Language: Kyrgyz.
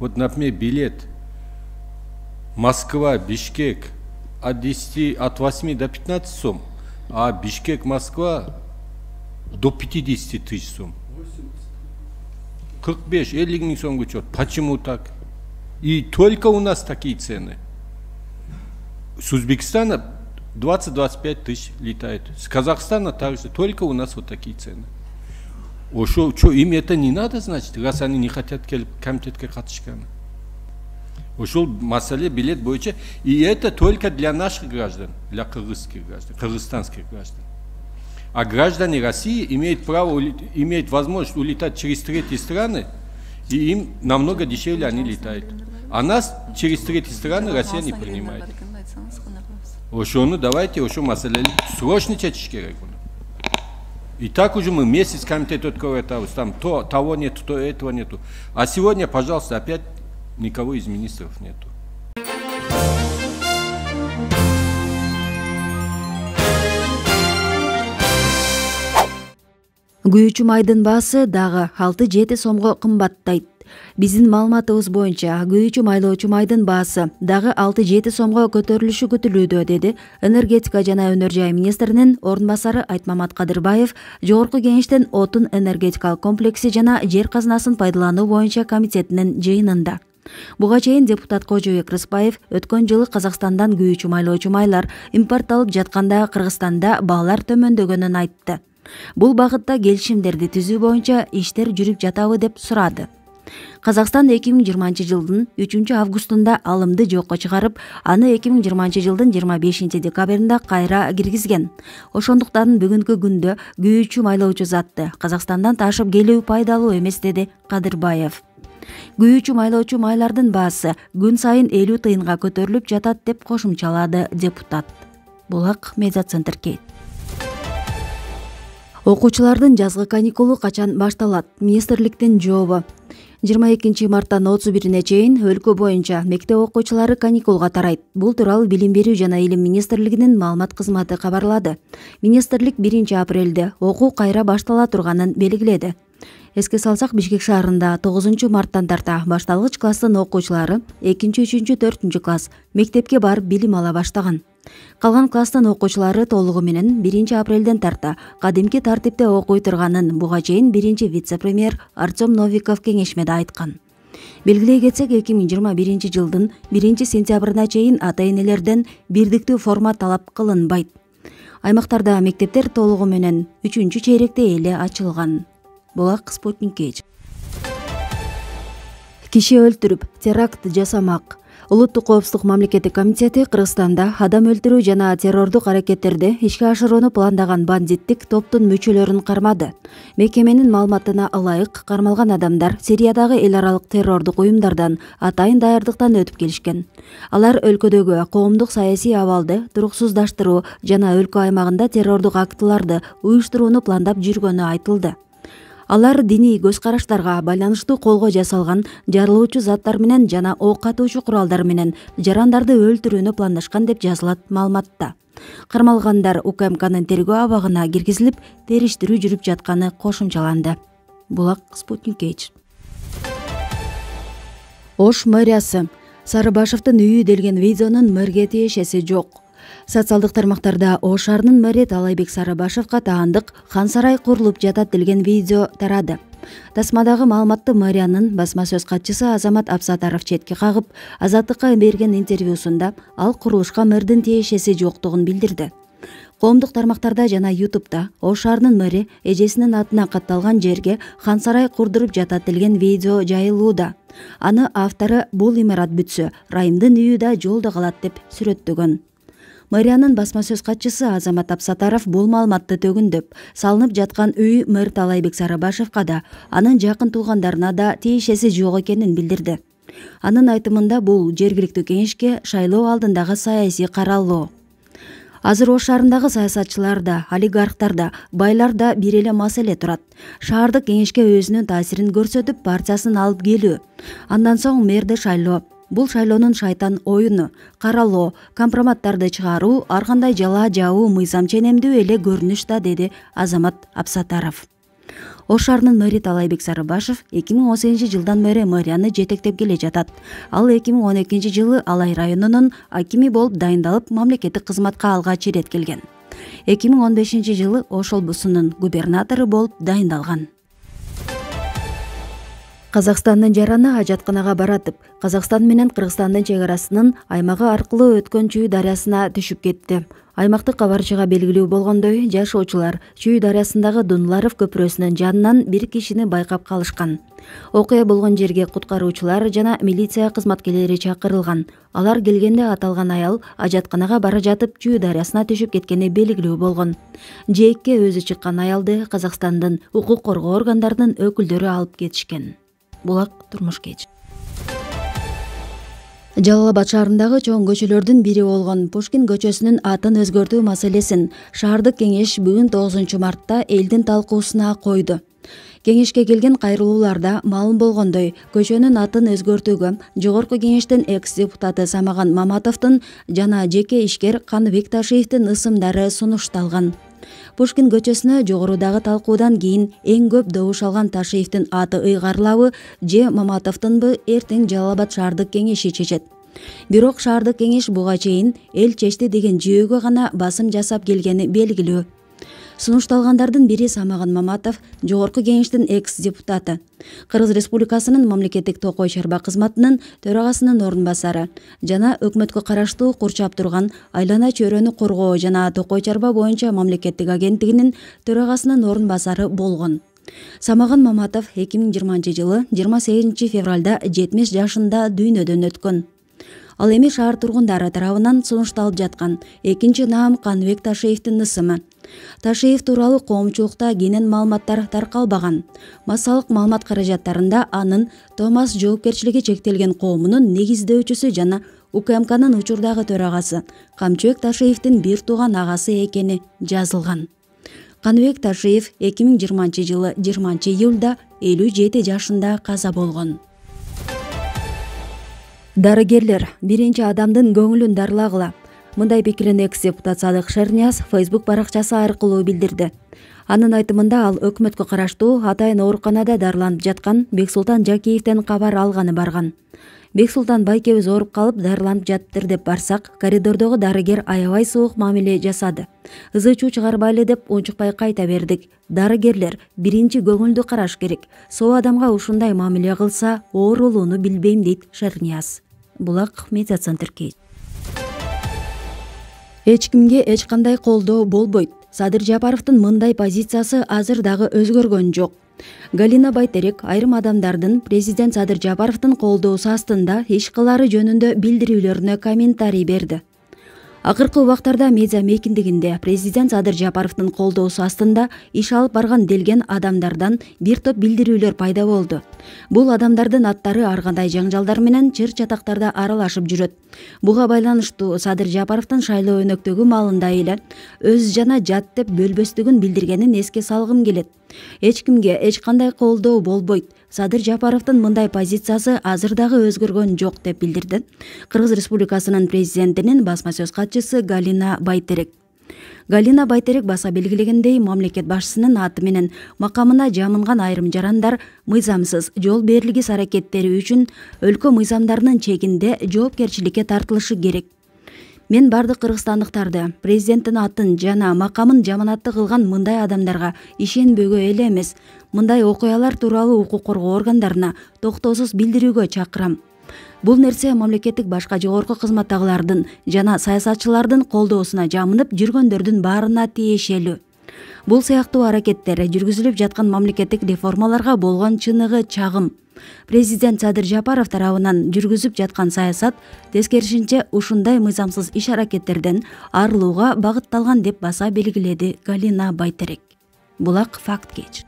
Вот, например, билет Москва, Бишкек от 8 до 15 сом, а Бишкек, Москва до 50 тысяч сом. 45-50 мың сомға счет. Почему так? И только у нас такие цены. С Узбекистана 20-25 тысяч летает. С Казахстана также. Только у нас вот такие цены. Что, им это не надо, значит, раз они не хотят комитетке катышканы. Ошол маселе билет бойча. И это только для наших граждан, для кыргызских граждан, кыргызстанских граждан. А граждане России имеют право, имеют возможность улетать через третьи страны, и им намного дешевле они летают. А нас через третьи страны Россия не принимает. Ошону давайте, ошо маселе срочно чечиш керек. И так уже мы месяц комитет открывает, там того нету, то этого нету. А сегодня, пожалуйста, опять никого из министров нету. Күйүүчү майдын баасы дагы 6-7 сомго кымбаттайт. Биздин маалыматыбыз боюнча күйүүчү майлоочу майдын баасы дагы 6-7 сомго көтөрүлүшү күтүлүүдө, деди энергетика жана өнөр жай министринин орун басары Айтмамат Кадырбаев Жогорку Кеңештин отун энергетикалык комплекси жана жер казынасын пайдалануу боюнча комитетинин жыйынында. Буга чейин депутат Кожобек Рыспаев өткөн жылы Казакстандан күйүүчү майлоочу майлар импортталып жатканда Кыргызстанда баалар төмөндөгөнүн айтты. Бул багытта келишимдерди түзүү боюнча иштер жүрүп жатабы деп сурады. Казакстан 2020 жылдын 3-августунда алымды жокко чыгарып, аны 2020 жылдын 25-декабрында кайра киргизген. Ошондуктан бүгүнкү күндө күйүүчү майлоочу затты Казакстандан ташып келүү пайдалуу эмес, деди Кадырбаев. Күйүүчү майлоочу майлардын баасы күн сайын 50 тыйынга көтөрүлүп жатат деп кошумчалады депутат. Булак Медиа Центр Кейт. Окуучулардын жазгы каникулу качан башталат? Министрликтин жообу. 22 марттан 31-ине чейин өлкө боюнча мектеп окуучулары каникулга тарайт. Бул тууралуу Билим берүү жана Илим министрлигинин маалымат кызматы кабарлады. Министрлик 1 апрелде окуу кайра баштала турганын белгиледи. Эске салсак, Бишкек шаарында 9 марттан тарта башталгыч класстын окуучулары 2-3-4 класс мектепке барып билим ала баштаган. Калган класстын окуучулары толугу менен 1 апрелден тарта кадимки тартипте окуй турганын буга чейин 1 вице-премьер Артем Новиков кеңешмеде айткан. Белгилей кетсек, 2021 жылдын 1 сентябрына чейин ата-энелерден бирдиктүү форма талап кылынбайт. Аймактарда мектептер толугу менен 3-чейректе эле ачылган. Булак Спутник Кейт. Киши өлтүрүп, теракт жасамак. Улуттук коопсуздук мамлекеттик комитети Кыргызстанда адам өлтүрүү жана террордук аракеттерди ишке ашырууну пландаган бандиттик топтун мүчөлөрүн кармады. Мекеменин маалыматына ылайык, кармалган адамдар Сириядагы эл аралык террордук уюмдардан атайын даярдыктан өтүп келишкен. Алар өлкөдөгү коомдук саясий абалды туруксуздаштыруу жана өлкө аймагында террордук актыларды уюштурууну пландап жүргөнү айтылды. Алар диний көз караштарга байланыштуу колго жасалган жарылуучу заттар менен жана ок атуучу куралдар менен жарандарды өлтүрүүнү пландашкан деп жазылат маалыматта. Кармалгандар УКМКнын тергөө абагына киргизилип, териштирүү жүрүп жатканы кошумчаланды. Булак Спутник Кейт. Ош мэриясы. Сарыбашевдин үйү делген видеонун мэрге тиешеси жок. Социалдык тармактарда Ош шаарынын мэри Талайбек Сарыбашевга таандык хан сарай курулуп жатат делген видео тарады. Тасмадагы маалыматты мэриянын басма сөз катчысы Азамат Абсатаров четке кагып, Азаттыкка берген интервьюсунда ал курулушка мэрдин тиешеси жоктугун билдирди. Коомдук тармактарда жана YouTube'да Ош шаарынын мэри эжесинин атына катталган жерге хан сарай курдуруп жатат делген видео жайылууда. Аны автору бул имарат бүтсө, райымдын үйү да жолдо калат деп сүрөттөгөн. Мэриянын басма сөз катчысы Азамат Абсатаров бул маалыматты төгүндөп, салынып жаткан үй мэр Талайбек Сарыбашевга да, анын жакын туугандарына да тиешеси жок экенин билдирди. Анын айтымында бул жергиликтүү кеңешке шайлоо алдындагы саясий каралуу. Азыр Ош шаарындагы саясатчылар да, олигархтар да, байлар да бир эле маселе турат. Шаардык кеңешке өзүнүн таасирин көрсөтүп, партиясын алып келүү. Андан соң мэрди шайлоо. Бул шайлоонун шайтан оюну, каралоо, компроматтарды чыгаруу, ар кандай жала жабуу, мыйзам ченемдүү эле көрүнүш да, деди Азамат Абсатаров. Ош шаарынын мэри Таалайбек Сарыбашев 2018-жылдан бери мэрияны жетектеп келе жатат. Ал 2012-жылы Алай районунун акими болуп дайындалып, мамлекеттик кызматка алгач ирет келген. 2015-жылы Ош облусунун губернатору болуп дайындалган. Казакстандын жараны ажатканага баратып, Казакстан менен Кыргызстандын чек арасынын аймагы аркылуу өткөн Чүй дарыясына түшүп кетти. Аймактык кабарчыга белгилүү болгондой, жашоочулар Чүй дарыясындагы Дунларов көпүрөсүнүн жанынан бир кишини байкап калышкан. Окуя болгон жерге куткаруучулар жана милиция кызматкерлери чакырылган. Алар келгенде аталган аял ажатканага бара жатып Чүй дарыясына түшүп кеткени белгилүү болгон. Жээкке өзү чыккан аялды Казакстандын укук коргоо органдарынын өкүлдөрү алып кетишкен. Булак турмуш кеч. Жалал Абад шаарындагы чоң көчөлөрдүн бири болгон Пушкин көчөсүнүн атын өзгөртүү маселесин шаардык кеңеш бүгүн 9 мартта элдин талкуусуна койду. Кеңешке келген кайрылууларда маалым болгондой, көчөнүн атын өзгөртүүгө Жогорку кеңештин экс-депутаты Самаган Маматовдун жана жеке ишкер Каныбек Ташиевдин ысымдары сунушталган. Пушкин көчөсүнө жогорудагы талкуудан кийин эң көп добуш алган Ташиевдин аты ыйгарылабы же Маматовдунбу эртең Жалал Абад шаардык кеңеши чечет. Бирок шаардык кеңеш буга чейин эл чечти деген жүйөгө гана басым жасап келгени белгилүү. Сунушталгандардын бири Самаган Маматов, Жогорку кеңештин экс-депутаты. Кыргыз Республикасынын мамлекеттик токой чарба кызматынын төрагасынын орун басары жана өкмөткө караштуу курчап турган Айлана чөйрөнү коргоо жана токой чарба боюнча мамлекеттик агенттигинин төрагасынын орун басары болгон. Самаган Маматов 2020-жылы 28 февралда 70 жашында дүйнөдөн өткөн. Ал эми шаар тургундары тарабынан сунушталып жаткан экинчи наам Каныбек Ташиевдин ысымы. Ташиев тууралуу коомчулукта кенен маалыматтар таркалбаган. Массалык маалымат каражаттарында анын Томас жоопкерчилиги чектелген коомунун негиздөөчүсү жана УКМКнын учурдагы төрагасы Камчыбек Ташиевдин бир тууган агасы экени жазылган. Каныбек Ташиев 2020-жылы 20-июлда 57 жашында каза болгон. Дарыгерлер биринчи адамдын көңүлүн дарылагыла. Мындай пикирин экс-депутат Садык Шернияз Facebook баракчасы аркылуу билдирди. Анын айтымында ал өкмөткө караштуу атайын ооруканада дарыланып жаткан Бексултан Жакиевден кабар алганы барган. Бексултан байкебиз ооруп калып дарыланып жатыптыр деп барсак, коридордогу дарыгер аябай суук мамиле жасады. Ызы чуу чыгарбайлы деп унчукпай кайта бердик. Дарыгерлер биринчи көңүлдү караш керек. Соо адамга ушундай мамиле кылса, оорулууну билбейм дейт Шернияз. Булак медиацентр кейт. Эч кимге эч кандай колдоо болбойт. Садыр Жапаровдун мындай позициясы азыр дагы өзгөргөн жок. Галина Байтерек айрым адамдардын президент Садыр Жапаровдун колдоосу астында иш кылары жөнүндө билдирүүлөрүнө комментарий берди. Акыркы убактарда медиа мейкиндигинде президент Садыр Жапаровдун колдоосу астында иш алып барган делген адамдардан бир топ билдирүүлөр пайда болду. Бул адамдардын аттары ар кандай жаңжалдар менен чыр-чатактарда аралашып жүрөт. Буга байланыштуу Садыр Жапаровдун шайлоо өнөктөгү маалында эле өз жана жат деп бөлбөстүгүн билдиргенин эске салгым келет. Эч кимге эч кандай колдоо болбойт. Садыр Жапаровдун мындай позициясы азыр дагы өзгөргөн жок деп билдирди Кыргыз Республикасынын президентинин басма сөз катчысы Галина Байтерек. Галина Байтерек баса белгилегендей, мамлекет башчысынын аты менен макамына жамынган айрым жарандар мыйзамсыз жол берилгис аракеттери үчүн өлкө мыйзамдарынын чегинде жоопкерчиликке тартылышы керек. Мен бардык кыргызстандыктарды президенттин атын жана макамын жаманатты кылган мындай адамдарга ишенбөгө эле эмес, мындай окуялар тууралуу укук коргоо органдарына токтоосуз билдирүүгө чакырам. Бул нерсе мамлекеттик башка жогорку кызматтагылардын жана саясатчылардын колдоосуна жамынып жүргөндөрдүн баарына тиешелүү. Бул сыяктуу аракеттер жүргүзүлүп жаткан мамлекеттик реформаларга болгон чыныгы чагым. Президент Садыр Жапаров тарабынан жүргүзүп жаткан саясат тескерисинче ушундай мыйзамсыз иш аракеттерден арылууга багытталган деп баса белгиледи Галина Байтерек. Булак факт кеч.